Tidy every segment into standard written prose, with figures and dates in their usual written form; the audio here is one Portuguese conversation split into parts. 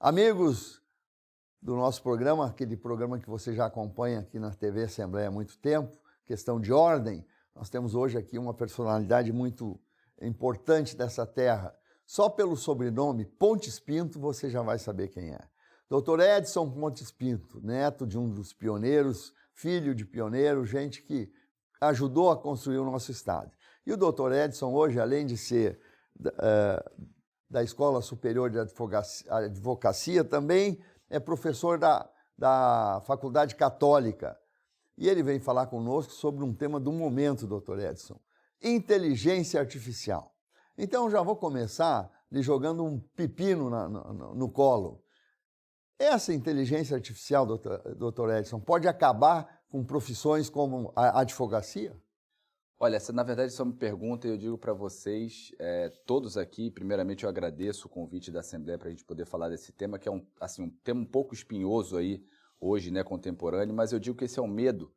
Amigos do nosso programa, aquele programa que você já acompanha aqui na TV Assembleia há muito tempo, Questão de Ordem, nós temos hoje aqui uma personalidade muito importante dessa terra. Só pelo sobrenome Pontes Pinto você já vai saber quem é. Dr. Edson Pontes Pinto, neto de um dos pioneiros, filho de pioneiro, gente que ajudou a construir o nosso estado. E o Dr. Edson hoje, além de ser da Escola Superior de Advocacia, também é professor da Faculdade Católica. E ele vem falar conosco sobre um tema do momento, Dr. Edson, inteligência artificial. Então, já vou começar lhe jogando um pepino no colo. Essa inteligência artificial, Dr. Edson, pode acabar com profissões como a advocacia? Olha, na verdade, isso é uma pergunta e eu digo para vocês, todos aqui, primeiramente eu agradeço o convite da Assembleia para a gente poder falar desse tema, que é um tema um pouco espinhoso aí, hoje, né, contemporâneo, mas eu digo que esse é um medo,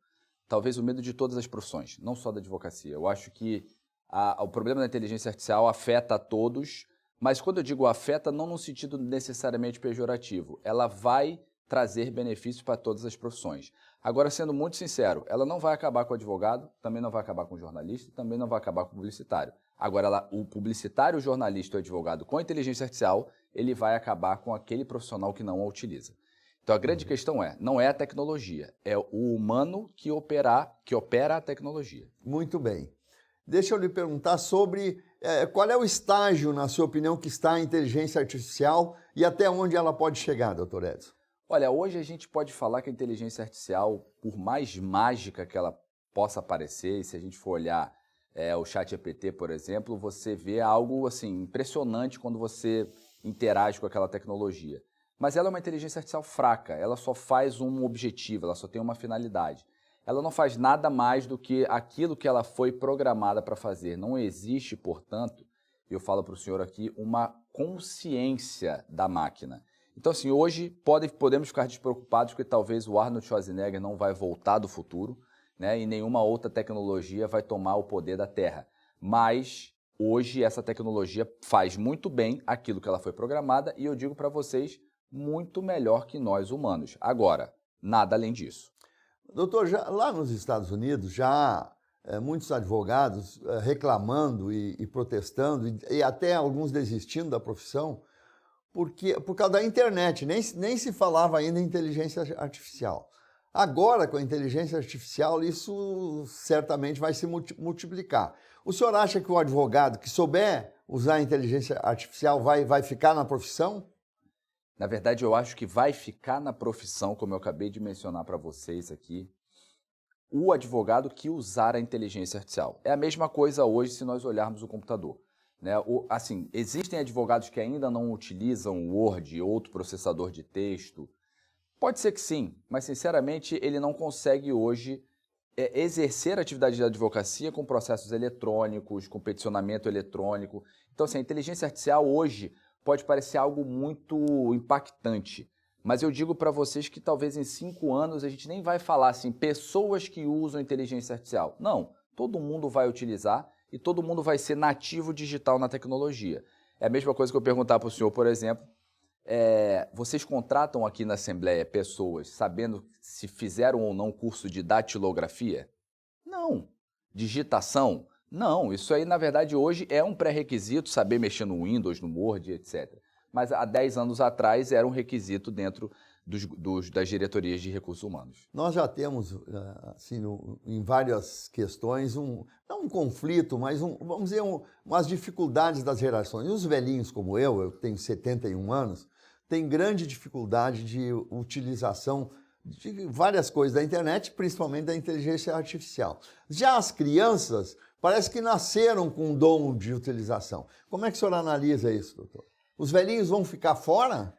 talvez o medo de todas as profissões, não só da advocacia. Eu acho que o problema da inteligência artificial afeta a todos, mas quando eu digo afeta, não no sentido necessariamente pejorativo, ela vai trazer benefícios para todas as profissões. Agora, sendo muito sincero, ela não vai acabar com o advogado, também não vai acabar com o jornalista, também não vai acabar com o publicitário. Agora, o publicitário, o jornalista e o advogado com a inteligência artificial, ele vai acabar com aquele profissional que não a utiliza. Então, a grande questão não é a tecnologia, é o humano que opera a tecnologia. Muito bem. Deixa eu lhe perguntar sobre qual é o estágio, na sua opinião, que está a inteligência artificial e até onde ela pode chegar, Dr. Edson? Olha, hoje a gente pode falar que a inteligência artificial, por mais mágica que ela possa parecer, e se a gente for olhar o ChatGPT, por exemplo, você vê algo assim impressionante quando você interage com aquela tecnologia. Mas ela é uma inteligência artificial fraca, ela só faz um objetivo, ela só tem uma finalidade. Ela não faz nada mais do que aquilo que ela foi programada para fazer. Não existe, portanto, eu falo para o senhor aqui, uma consciência da máquina. Então, assim, hoje podemos ficar despreocupados que talvez o Arnold Schwarzenegger não vai voltar do futuro, né, e nenhuma outra tecnologia vai tomar o poder da Terra. Mas, hoje, essa tecnologia faz muito bem aquilo que ela foi programada e eu digo para vocês, muito melhor que nós humanos. Agora, nada além disso. Doutor, lá nos Estados Unidos já há muitos advogados reclamando e protestando e até alguns desistindo da profissão, por causa da internet, nem se falava ainda em inteligência artificial. Agora, com a inteligência artificial, isso certamente vai se multiplicar. O senhor acha que o advogado que souber usar a inteligência artificial vai ficar na profissão? Na verdade, eu acho que vai ficar na profissão, como eu acabei de mencionar para vocês aqui, o advogado que usar a inteligência artificial. É a mesma coisa hoje se nós olharmos o computador. Né? Assim, existem advogados que ainda não utilizam o Word, outro processador de texto. Pode ser que sim, mas sinceramente ele não consegue hoje exercer a atividade de advocacia com processos eletrônicos, com peticionamento eletrônico. Então, assim, a inteligência artificial hoje pode parecer algo muito impactante, mas eu digo para vocês que talvez em 5 anos a gente nem vai falar assim, pessoas que usam inteligência artificial. Não, todo mundo vai utilizar e todo mundo vai ser nativo digital na tecnologia. É a mesma coisa que eu perguntar para o senhor, por exemplo, vocês contratam aqui na Assembleia pessoas sabendo se fizeram ou não curso de datilografia? Não. Digitação? Não. Isso aí, na verdade, hoje é um pré-requisito, saber mexer no Windows, no Word, etc. Mas há 10 anos atrás era um requisito dentro das diretorias de recursos humanos. Nós já temos, assim, em várias questões, não um conflito, mas vamos dizer, umas dificuldades das gerações. E os velhinhos como eu tenho 71 anos, têm grande dificuldade de utilização de várias coisas da internet, principalmente da inteligência artificial. Já as crianças parece que nasceram com um dom de utilização. Como é que o senhor analisa isso, doutor? Os velhinhos vão ficar fora?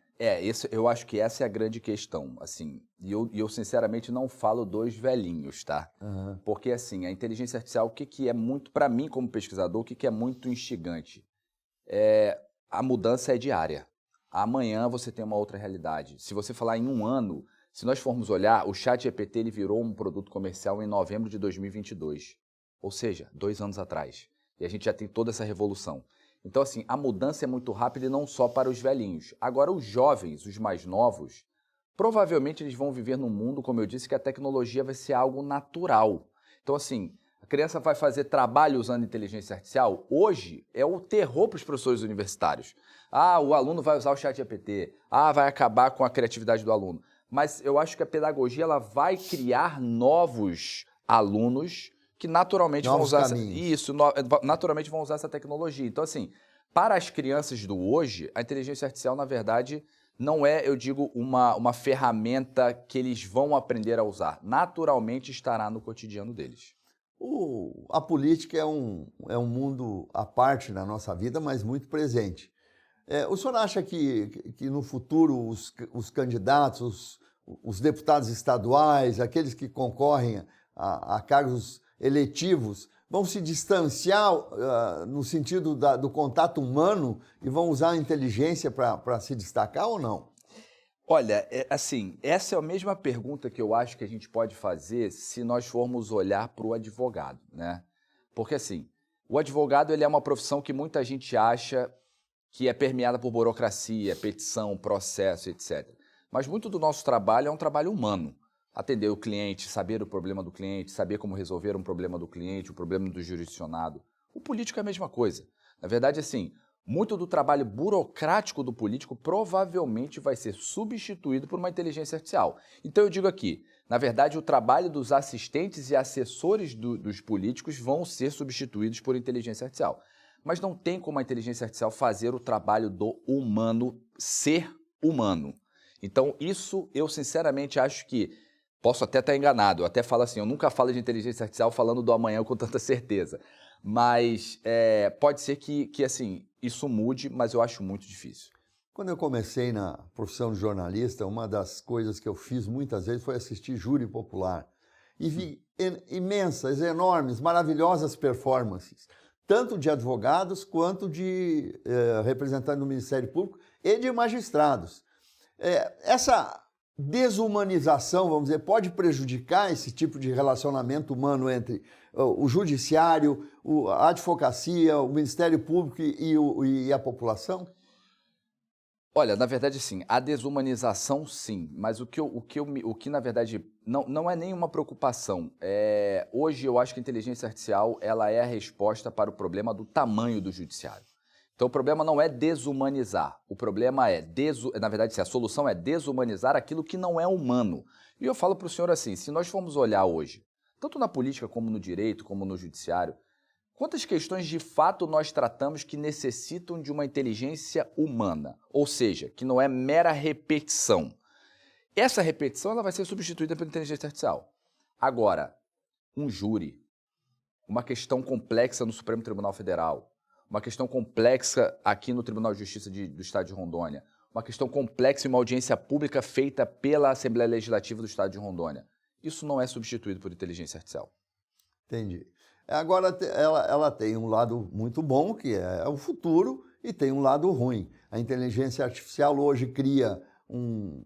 Eu acho que essa é a grande questão, assim, e eu sinceramente não falo dos velhinhos, tá? Uhum. Porque, assim, a inteligência artificial, o que é muito, para mim como pesquisador, o que é muito instigante? A mudança é diária. Amanhã você tem uma outra realidade. Se você falar em 1 ano, se nós formos olhar, o ChatGPT ele virou um produto comercial em novembro de 2022, ou seja, 2 anos atrás, e a gente já tem toda essa revolução. Então, assim, a mudança é muito rápida e não só para os velhinhos. Agora, os jovens, os mais novos, provavelmente eles vão viver num mundo, como eu disse, que a tecnologia vai ser algo natural. Então, assim, a criança vai fazer trabalho usando inteligência artificial. Hoje é o terror para os professores universitários. Ah, o aluno vai usar o ChatGPT. Ah, vai acabar com a criatividade do aluno. Mas eu acho que a pedagogia ela vai criar novos alunos que naturalmente Novos vão usar caminhos. naturalmente vão usar essa tecnologia. Então, assim, para as crianças do hoje, a inteligência artificial, na verdade, não é, eu digo, uma ferramenta que eles vão aprender a usar. Naturalmente estará no cotidiano deles. A política é um mundo à parte na nossa vida, mas muito presente. O senhor acha que no futuro os candidatos, os deputados estaduais, aqueles que concorrem a cargos eletivos, vão se distanciar no sentido do contato humano e vão usar a inteligência para se destacar ou não? Olha, assim, essa é a mesma pergunta que eu acho que a gente pode fazer se nós formos olhar para o advogado, né? Porque, assim, o advogado ele é uma profissão que muita gente acha que é permeada por burocracia, petição, processo, etc. Mas muito do nosso trabalho é um trabalho humano. Atender o cliente, saber o problema do cliente, saber como resolver um problema do cliente, o problema do jurisdicionado. O político é a mesma coisa. Na verdade, assim, muito do trabalho burocrático do político provavelmente vai ser substituído por uma inteligência artificial. Então eu digo aqui, na verdade, o trabalho dos assistentes e assessores dos políticos vão ser substituídos por inteligência artificial. Mas não tem como a inteligência artificial fazer o trabalho do humano ser humano. Então isso eu sinceramente acho que, posso até estar enganado, eu até falo assim, eu nunca falo de inteligência artificial falando do amanhã com tanta certeza. Mas pode ser que assim, isso mude, mas eu acho muito difícil. Quando eu comecei na profissão de jornalista, uma das coisas que eu fiz muitas vezes foi assistir júri popular. E vi imensas, enormes, maravilhosas performances, tanto de advogados quanto de representantes do Ministério Público e de magistrados. Essa desumanização, vamos dizer, pode prejudicar esse tipo de relacionamento humano entre o judiciário, a advocacia, o Ministério Público e a população? Olha, na verdade, sim, a desumanização, sim, mas o que na verdade, não é nenhuma preocupação. Hoje, eu acho que a inteligência artificial ela é a resposta para o problema do tamanho do judiciário. Então, o problema não é desumanizar, o problema é, na verdade, a solução é desumanizar aquilo que não é humano. E eu falo para o senhor assim, se nós formos olhar hoje, tanto na política como no direito, como no judiciário, quantas questões de fato nós tratamos que necessitam de uma inteligência humana? Ou seja, que não é mera repetição. Essa repetição ela vai ser substituída pela inteligência artificial. Agora, um júri, uma questão complexa no Supremo Tribunal Federal, uma questão complexa aqui no Tribunal de Justiça do Estado de Rondônia, uma questão complexa em uma audiência pública feita pela Assembleia Legislativa do Estado de Rondônia. Isso não é substituído por inteligência artificial. Entendi. Agora, ela tem um lado muito bom, que é o futuro, e tem um lado ruim. A inteligência artificial hoje cria um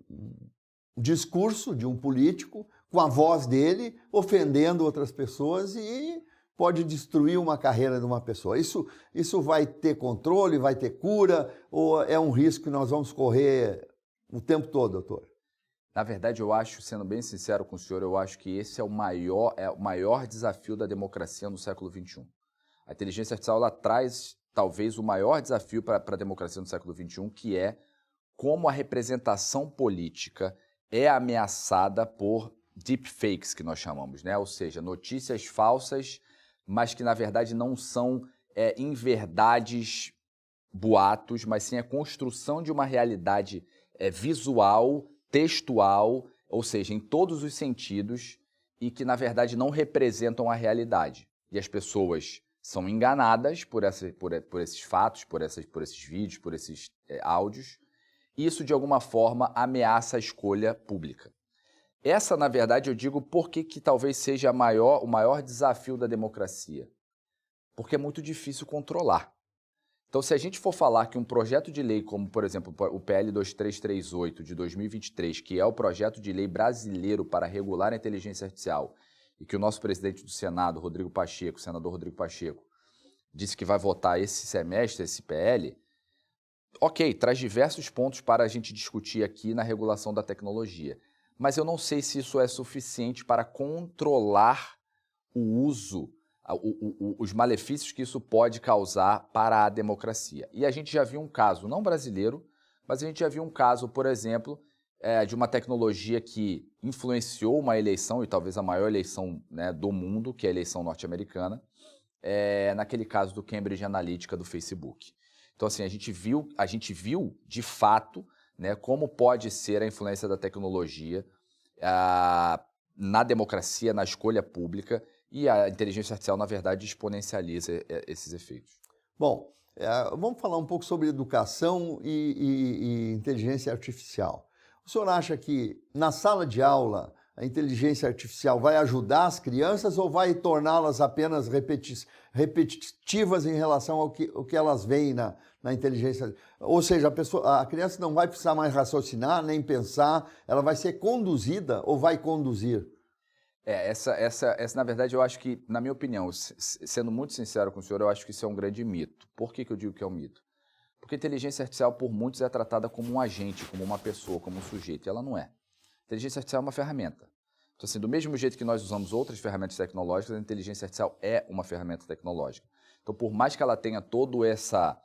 discurso de um político com a voz dele, ofendendo outras pessoas e pode destruir uma carreira de uma pessoa. Isso vai ter controle, vai ter cura, ou é um risco que nós vamos correr o tempo todo, doutor? Na verdade, eu acho, sendo bem sincero com o senhor, eu acho que esse é o maior desafio da democracia no século XXI. A inteligência artificial ela traz, talvez, o maior desafio para a democracia no século XXI, que é como a representação política é ameaçada por deepfakes, que nós chamamos, né? Ou seja, notícias falsas, mas que, na verdade, não são inverdades, boatos, mas sim a construção de uma realidade visual, textual, ou seja, em todos os sentidos, e que, na verdade, não representam a realidade. E as pessoas são enganadas por esses fatos, por esses vídeos, por esses áudios, e isso, de alguma forma, ameaça a escolha pública. Essa, na verdade, eu digo porque que talvez seja o maior desafio da democracia. Porque é muito difícil controlar. Então, se a gente for falar que um projeto de lei, como, por exemplo, o PL 2338 de 2023, que é o projeto de lei brasileiro para regular a inteligência artificial, e que o nosso presidente do Senado, senador Rodrigo Pacheco, disse que vai votar esse semestre, esse PL, ok, traz diversos pontos para a gente discutir aqui na regulação da tecnologia. Mas eu não sei se isso é suficiente para controlar o uso, os malefícios que isso pode causar para a democracia. E a gente já viu um caso, não brasileiro, mas a gente já viu um caso, por exemplo, de uma tecnologia que influenciou uma eleição, e talvez a maior eleição, né, do mundo, que é a eleição norte-americana, naquele caso do Cambridge Analytica do Facebook. Então, assim, a gente viu de fato, né, como pode ser a influência da tecnologia na democracia, na escolha pública, e a inteligência artificial, na verdade, exponencializa esses efeitos. Bom, vamos falar um pouco sobre educação e inteligência artificial. O senhor acha que na sala de aula a inteligência artificial vai ajudar as crianças ou vai torná-las apenas repetitivas em relação ao que elas veem na inteligência? Ou seja, a criança não vai precisar mais raciocinar, nem pensar, ela vai ser conduzida ou vai conduzir? Essa, na verdade, eu acho que, na minha opinião, sendo muito sincero com o senhor, eu acho que isso é um grande mito. Por que eu digo que é um mito? Porque a inteligência artificial, por muitos, é tratada como um agente, como uma pessoa, como um sujeito, e ela não é. A inteligência artificial é uma ferramenta. Então, assim, do mesmo jeito que nós usamos outras ferramentas tecnológicas, a inteligência artificial é uma ferramenta tecnológica. Então, por mais que ela tenha toda essa,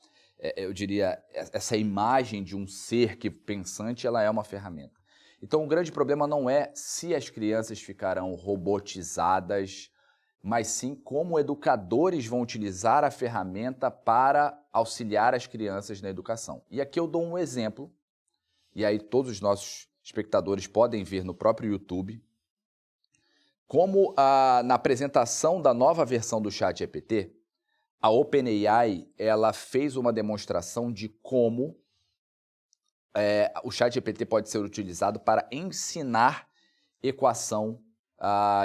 eu diria, essa imagem de um ser pensante, ela é uma ferramenta. Então, o grande problema não é se as crianças ficarão robotizadas, mas sim como educadores vão utilizar a ferramenta para auxiliar as crianças na educação. E aqui eu dou um exemplo, e aí todos os nossos espectadores podem ver no próprio YouTube, como na apresentação da nova versão do ChatGPT, a OpenAI ela fez uma demonstração de como o ChatGPT pode ser utilizado para ensinar equação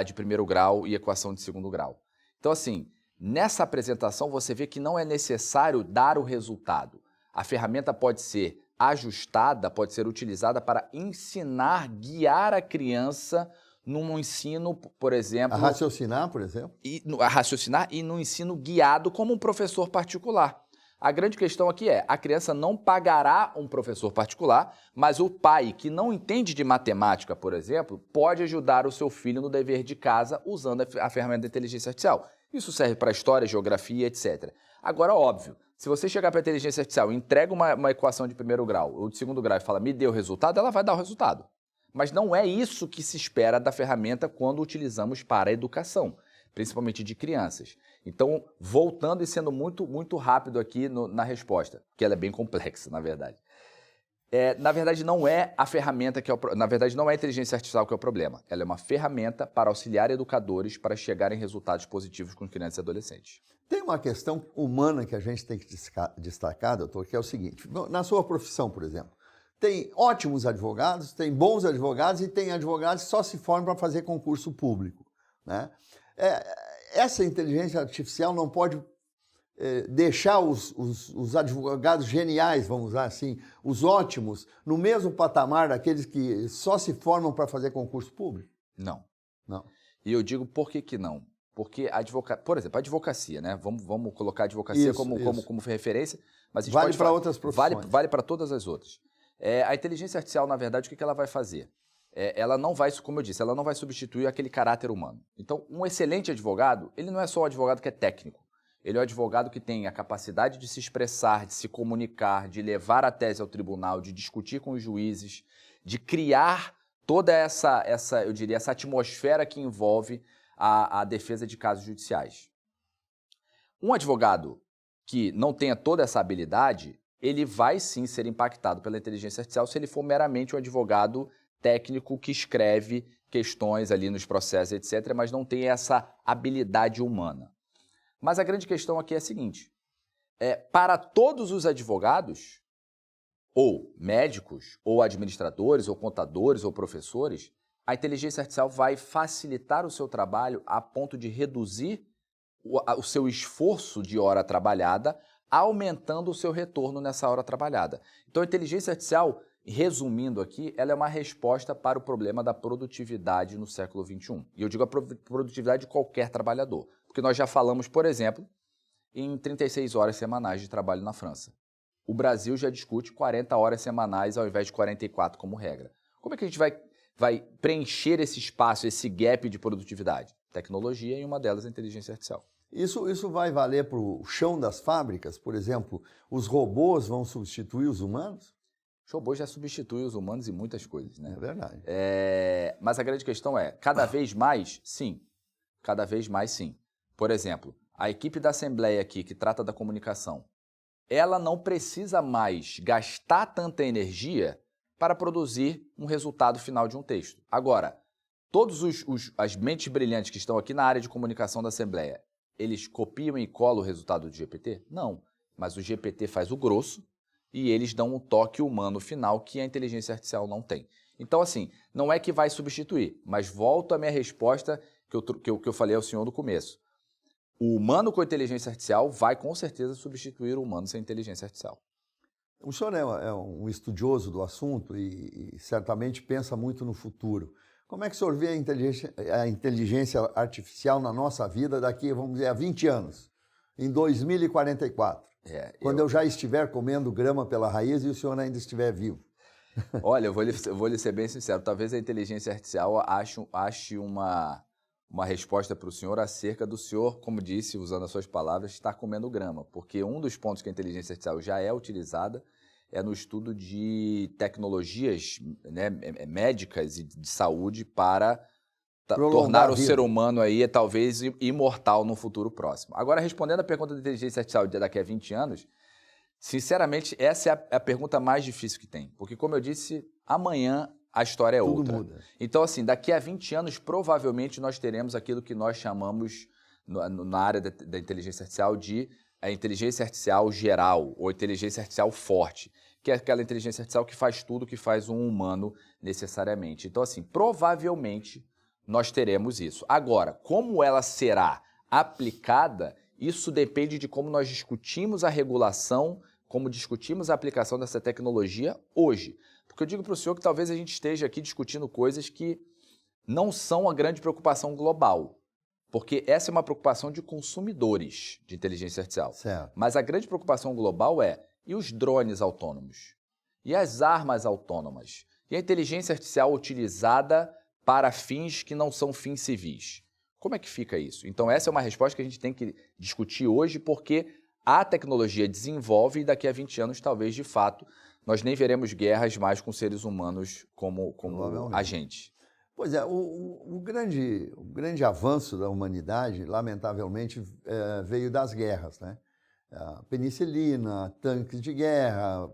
de primeiro grau e equação de segundo grau. Então, assim, nessa apresentação você vê que não é necessário dar o resultado. A ferramenta pode ser ajustada, pode ser utilizada para ensinar, guiar a criança num ensino, por exemplo... A raciocinar, por exemplo? A raciocinar e no ensino guiado como um professor particular. A grande questão aqui a criança não pagará um professor particular, mas o pai que não entende de matemática, por exemplo, pode ajudar o seu filho no dever de casa usando a ferramenta da inteligência artificial. Isso serve para história, geografia, etc. Agora, óbvio, se você chegar para a inteligência artificial e entrega uma equação de primeiro grau ou de segundo grau e fala, me dê o resultado, ela vai dar o resultado. Mas não é isso que se espera da ferramenta quando utilizamos para a educação, principalmente de crianças. Então, voltando e sendo muito, muito rápido aqui na resposta, que ela é bem complexa, na verdade. Na verdade, não é a ferramenta na verdade, não é a inteligência artificial que é o problema. Ela é uma ferramenta para auxiliar educadores para chegar em resultados positivos com crianças e adolescentes. Tem uma questão humana que a gente tem que destacar, doutor, que é o seguinte. Na sua profissão, por exemplo, tem ótimos advogados, tem bons advogados e tem advogados que só se formam para fazer concurso público, né? Essa inteligência artificial não pode deixar os advogados geniais, vamos usar assim, os ótimos, no mesmo patamar daqueles que só se formam para fazer concurso público? Não. Não. E eu digo por que não? Porque, por exemplo, a advocacia, né? Vamos colocar a advocacia como referência, mas a gente vale para outras profissões. Vale para todas as outras. A inteligência artificial, na verdade, o que ela vai fazer? Ela não vai, como eu disse, ela não vai substituir aquele caráter humano. Então, um excelente advogado, ele não é só um advogado que é técnico. Ele é um advogado que tem a capacidade de se expressar, de se comunicar, de levar a tese ao tribunal, de discutir com os juízes, de criar toda essa eu diria, essa atmosfera que envolve a defesa de casos judiciais. Um advogado que não tenha toda essa habilidade, ele vai sim ser impactado pela inteligência artificial se ele for meramente um advogado técnico que escreve questões ali nos processos, etc., mas não tem essa habilidade humana. Mas a grande questão aqui é a seguinte, para todos os advogados, ou médicos, ou administradores, ou contadores, ou professores, a inteligência artificial vai facilitar o seu trabalho a ponto de reduzir o seu esforço de hora trabalhada, aumentando o seu retorno nessa hora trabalhada. Então, a inteligência artificial, resumindo aqui, ela é uma resposta para o problema da produtividade no século XXI. E eu digo a produtividade de qualquer trabalhador. Porque nós já falamos, por exemplo, em 36 horas semanais de trabalho na França. O Brasil já discute 40 horas semanais ao invés de 44 como regra. Como é que a gente vai preencher esse espaço, esse gap de produtividade? Tecnologia e uma delas a inteligência artificial. Isso vai valer para o chão das fábricas? Por exemplo, os robôs vão substituir os humanos? Os robôs já substituem os humanos em muitas coisas, né? É verdade. Mas a grande questão é, cada vez mais, sim. Cada vez mais, sim. Por exemplo, a equipe da Assembleia aqui, que trata da comunicação, ela não precisa mais gastar tanta energia para produzir um resultado final de um texto. Agora, todos as mentes brilhantes que estão aqui na área de comunicação da Assembleia, eles copiam e colam o resultado do GPT? Não, mas o GPT faz o grosso e eles dão um toque humano final que a inteligência artificial não tem. Então, assim, não é que vai substituir, mas volto à minha resposta que eu falei ao senhor no começo. O humano com a inteligência artificial vai com certeza substituir o humano sem inteligência artificial. O senhor é um estudioso do assunto e certamente pensa muito no futuro. Como é que o senhor vê a inteligência artificial na nossa vida daqui, vamos dizer, a 20 anos, em 2044? Quando eu já estiver comendo grama pela raiz e o senhor ainda estiver vivo. Olha, eu vou lhe ser bem sincero, talvez a inteligência artificial ache uma resposta para o senhor acerca do senhor, como disse, usando as suas palavras, estar comendo grama. Porque um dos pontos que a inteligência artificial já é utilizada é no estudo de tecnologias, né, médicas e de saúde para tornar o ser humano aí talvez imortal no futuro próximo. Agora, respondendo a pergunta da inteligência artificial daqui a 20 anos, sinceramente, essa é a pergunta mais difícil que tem. Porque, como eu disse, amanhã a história é Tudo outra. Muda. Então, assim, daqui a 20 anos, provavelmente nós teremos aquilo que nós chamamos, na área da inteligência artificial, de a inteligência artificial geral, ou inteligência artificial forte, que é aquela inteligência artificial que faz tudo que faz um humano necessariamente. Então, assim, provavelmente nós teremos isso. Agora, como ela será aplicada, isso depende de como nós discutimos a regulação, como discutimos a aplicação dessa tecnologia hoje. Porque eu digo para o senhor que talvez a gente esteja aqui discutindo coisas que não são a grande preocupação global. Porque essa é uma preocupação de consumidores de inteligência artificial. Certo. Mas a grande preocupação global e os drones autônomos? E as armas autônomas? E a inteligência artificial utilizada para fins que não são fins civis? Como é que fica isso? Então essa é uma resposta que a gente tem que discutir hoje, porque a tecnologia desenvolve e daqui a 20 anos, talvez, de fato, nós nem veremos guerras mais com seres humanos como agentes. Pois é, o grande avanço da humanidade, lamentavelmente, veio das guerras, né? A penicilina, tanques de guerra,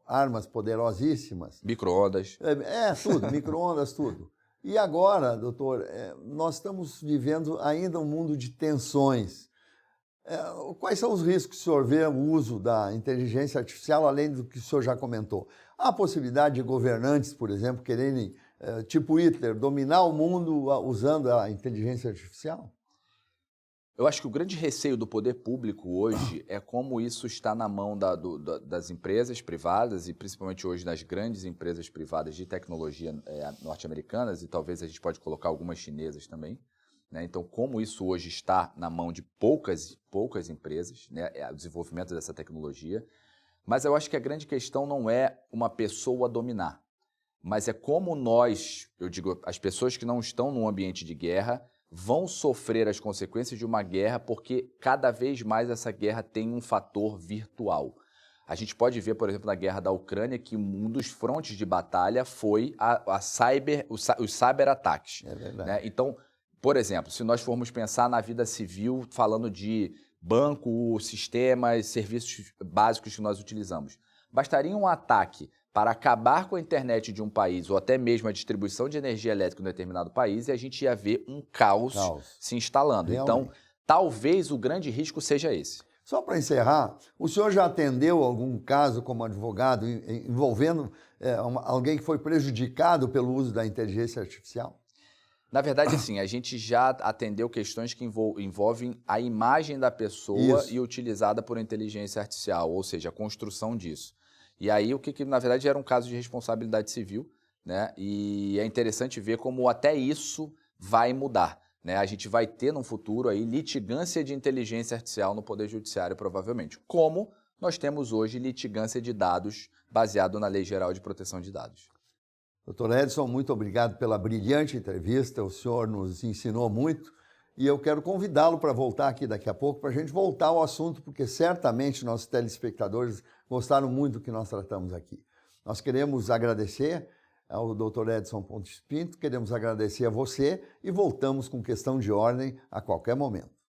armas poderosíssimas. Micro-ondas. Tudo, micro-ondas, tudo. E agora, doutor, nós estamos vivendo ainda um mundo de tensões. Quais são os riscos que o senhor vê no uso da inteligência artificial, além do que o senhor já comentou? Há a possibilidade de governantes, por exemplo, quererem, tipo Hitler, dominar o mundo usando a inteligência artificial? Eu acho que o grande receio do poder público hoje é como isso está na mão das empresas privadas e principalmente hoje das grandes empresas privadas de tecnologia norte-americanas e talvez a gente pode colocar algumas chinesas também. Né? Então, como isso hoje está na mão de poucas empresas, né? O desenvolvimento dessa tecnologia. Mas eu acho que a grande questão não é uma pessoa dominar, mas é como nós, eu digo, as pessoas que não estão num ambiente de guerra, vão sofrer as consequências de uma guerra porque cada vez mais essa guerra tem um fator virtual. A gente pode ver, por exemplo, na guerra da Ucrânia, que um dos frontes de batalha foi os cyberataques. É verdade. Né? Então, por exemplo, se nós formos pensar na vida civil, falando de banco, sistemas, serviços básicos que nós utilizamos, bastaria um ataque para acabar com a internet de um país ou até mesmo a distribuição de energia elétrica em um determinado país e a gente ia ver um caos se instalando. Realmente. Então, talvez o grande risco seja esse. Só para encerrar, o senhor já atendeu algum caso como advogado envolvendo alguém que foi prejudicado pelo uso da inteligência artificial? Na verdade, sim, a gente já atendeu questões que envolvem a imagem da pessoa e utilizada por inteligência artificial, ou seja, a construção disso. E aí, o que na verdade era um caso de responsabilidade civil, né? E é interessante ver como até isso vai mudar. né? A gente vai ter no futuro aí litigância de inteligência artificial no Poder Judiciário, provavelmente. Como nós temos hoje litigância de dados baseado na Lei Geral de Proteção de Dados. Doutor Edson, muito obrigado pela brilhante entrevista, o senhor nos ensinou muito e eu quero convidá-lo para voltar aqui daqui a pouco, para a gente voltar ao assunto, porque certamente nossos telespectadores gostaram muito do que nós tratamos aqui. Nós queremos agradecer ao Dr. Edson Pontes Pinto, queremos agradecer a você e voltamos com questão de ordem a qualquer momento.